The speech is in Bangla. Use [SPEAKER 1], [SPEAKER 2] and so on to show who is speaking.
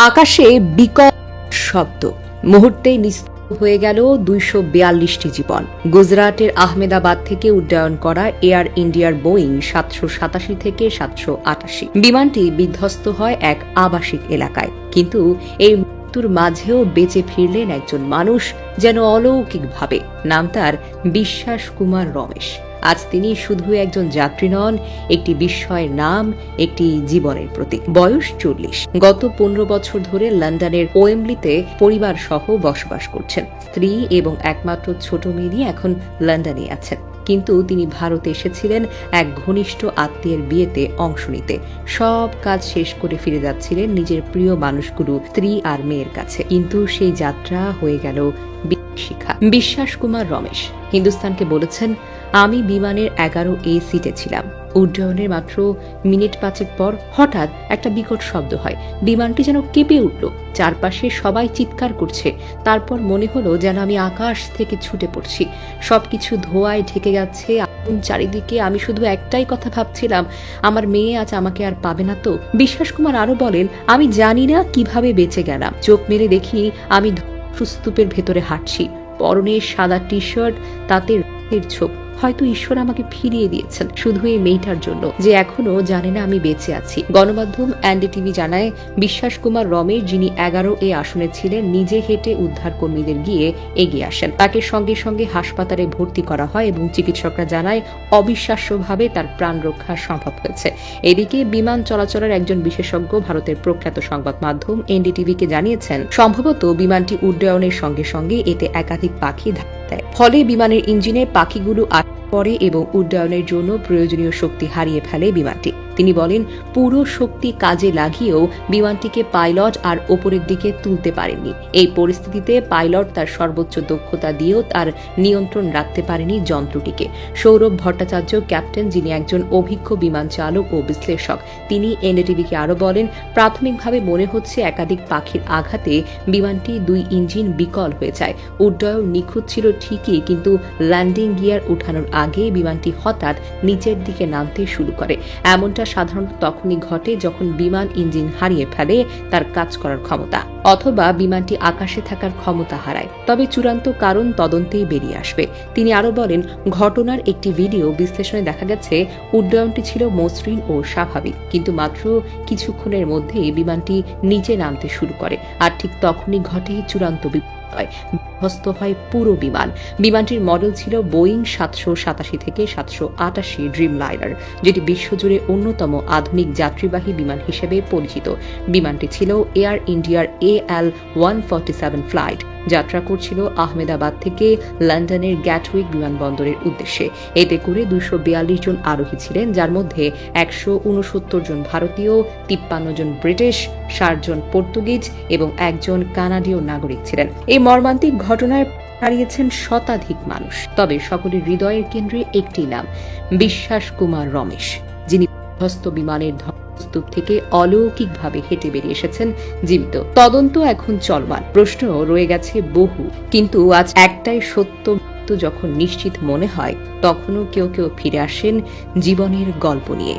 [SPEAKER 1] আকাশে বিকট শব্দ, মুহূর্তেই নিস্তব্ধ হয়ে গেল ২৪২টি জীবন। গুজরাটের আহমেদাবাদ থেকে উড্ডয়ন করা এয়ার ইন্ডিয়ার বোয়িং ৭৮৭ থেকে ৭৮৮ বিমানটি বিধ্বস্ত হয় এক আবাসিক এলাকায়। কিন্তু এই মৃত্যুর মাঝেও বেঁচে ফিরলেন একজন মানুষ, যেন অলৌকিকভাবে। নাম তার বিশ্বাস কুমার রমেশ। আজ তিনি শুধু একজন যাত্রী নন, একটি বিস্ময়ের নাম, একটি জীবনের প্রতীক। বয়স ৪০। গত ১৫ বছর ধরে লন্ডনের ওয়েম্বলিতে পরিবার সহ বসবাস করছেন। স্ত্রী এবং একমাত্র ছোট মেয়ে নিয়ে এখন লন্ডনে আছেন। কিন্তু তিনি ভারতে এসেছিলেন এক ঘনিষ্ঠ আত্মীয়ের বিয়েতে অংশ নিতে। সব কাজ শেষ করে ফিরে যাচ্ছিলেন নিজের প্রিয় মানুষগুলো, স্ত্রী আর মেয়ের কাছে। কিন্তু সেই যাত্রা হয়ে গেল শিখা। বিশ্বাস কুমার রমেশ হিন্দুস্তানকে বলেছেন, আমি বিমানের 11A সিটে ছিলাম। উড্ডয়নের মাত্র মিনিট ৫ পর হঠাৎ একটা বিকট শব্দ হয়। বিমানটি যেন কেঁপে উঠল। চারপাশে সবাই চিৎকার করছে। তারপর মনে হলো যেন আমি আকাশ থেকে ছুটে পড়ছি। সবকিছু ধোঁয়ায় ঢেকে যাচ্ছে, আগুন চারিদিকে। আমি শুধু একটাই কথা ভাবছিলাম, আমার মেয়ে আজ আমাকে আর পাবে না তো। বিশ্বাস কুমার আরো বলেন, আমি জানি না কিভাবে বেঁচে গেলাম। চোখ মেলে দেখি আমি স্তূপের ভেতরে হাঁটছি। পরনে সাদা টি শার্ট, তাতে রক্তের ছোপ। হয়তো ঈশ্বর আমাকে ফিরিয়ে দিয়েছেন শুধু এই মেয়েটার জন্য, যে এখনো জানে না আমি বেঁচে আছি। গণমাধ্যম এনডিটিভি জানায়, বিশ্বাস কুমার রমেশ, যিনি 11A আসনে ছিলেন, নিজে হেঁটে উদ্ধার কর্মীদের গিয়ে এগিয়ে আসেন। তাকে সঙ্গে সঙ্গে হাসপাতালে ভর্তি করা হয় এবং চিকিৎসকরা জানায় অবিশ্বাস্যভাবে তার প্রাণ রক্ষা সম্ভব হয়েছে। এদিকে বিমান চলাচলের একজন বিশেষজ্ঞ ভারতের প্রখ্যাত সংবাদ মাধ্যম এনডিটিভিকে জানিয়েছেন, সম্ভবত বিমানটি উড্ডয়নের সঙ্গে সঙ্গে এতে একাধিক পাখি ধাক্কা দেয়। ফলে বিমানের ইঞ্জিনে পাখিগুলো পড়ে এবং উড্ডয়নের জন্য প্রয়োজনীয় শক্তি হারিয়ে ফেলে বিমানটি। তিনি বলেন, পুরো শক্তি কাজে লাগিয়েও বিমানটিকে পাইলট আর ওপরের দিকে তুলতে পারেননি। এই পরিস্থিতিতে পাইলট তার সর্বোচ্চ দক্ষতা দিয়েও তার নিয়ন্ত্রণ রাখতে পারেনি যন্ত্রটিকে। সৌরভ ভট্টাচার্য, ক্যাপ্টেন, যিনি একজন অভিজ্ঞ বিমান চালক ও বিশ্লেষক, তিনি এনডিটিভিকে আরো বলেন, প্রাথমিকভাবে মনে হচ্ছে একাধিক পাখির আঘাতে বিমানটি ২ ইঞ্জিন বিকল হয়ে যায়। উড্ডয়ন নিখুঁত ছিল ঠিকই, কিন্তু ল্যান্ডিং গিয়ার উঠানোর আগে বিমানটি হঠাৎ নিচের দিকে নামতে শুরু করে। এমনটা সাধারণত তখনই ঘটে যখন বিমান ইঞ্জিন হারিয়ে ফেলে তার কাজ করার ক্ষমতা, অথবা বিমানটি আকাশে থাকার ক্ষমতা হারায়। তবে চূড়ান্ত কারণ তদন্তেই বেরিয়ে আসবে। তিনি আরো বলেন, ঘটনার একটি ভিডিও বিশ্লেষণে দেখা গেছে উড্ডয়নটি ছিল মসৃণ ও স্বাভাবিক, কিন্তু মাত্র কিছুক্ষণের মধ্যেই বিমানটি নিচে নামতে শুরু করে। আর ঠিক তখনই ঘটে চূড়ান্ত বিধ্বস্ত হয় পুরো বিমান। বিমানটির মডেল ছিল বোয়িং ৭৮৭ থেকে ৭৮৮ ড্রিম লাইনার, যেটি বিশ্বজুড়ে অন্যতম আধুনিক যাত্রীবাহী বিমান হিসেবে পরিচিত। বিমানটি ছিল এয়ার ইন্ডিয়ার AL-147 ফ্লাইট। যাত্রা করছিল আহমেদাবাদ থেকে লন্ডনের গ্যাটউইক বিমানবন্দরের উদ্দেশ্যে। এতে করে ২৪২ জন আরোহী ছিলেন, যার মধ্যে ১৬৯ জন ভারতীয়, ৫৩ জন ব্রিটিশ, ৬০ জন পর্তুগিজ এবং ১ জন কানাডীয় নাগরিক ছিলেন। এই মর্মান্তিক ঘটনায় হারিয়েছেন শতাধিক মানুষ। তবে সকলের হৃদয়ের কেন্দ্রে একটি নাম, বিশ্বাস কুমার রমেশ, যিনি বিধ্বস্ত বিমানের স্তূপ থেকে অলৌকিকভাবে হেঁটে বেরিয়ে এসেছেন জীবিত। তদন্ত এখন চলমান, প্রশ্ন রয়ে গেছে বহু, কিন্তু আজ একটাই সত্য, যখন নিশ্চিত মনে হয় তখনও কেউ কেউ ফিরে আসেন জীবনের গল্প নিয়ে।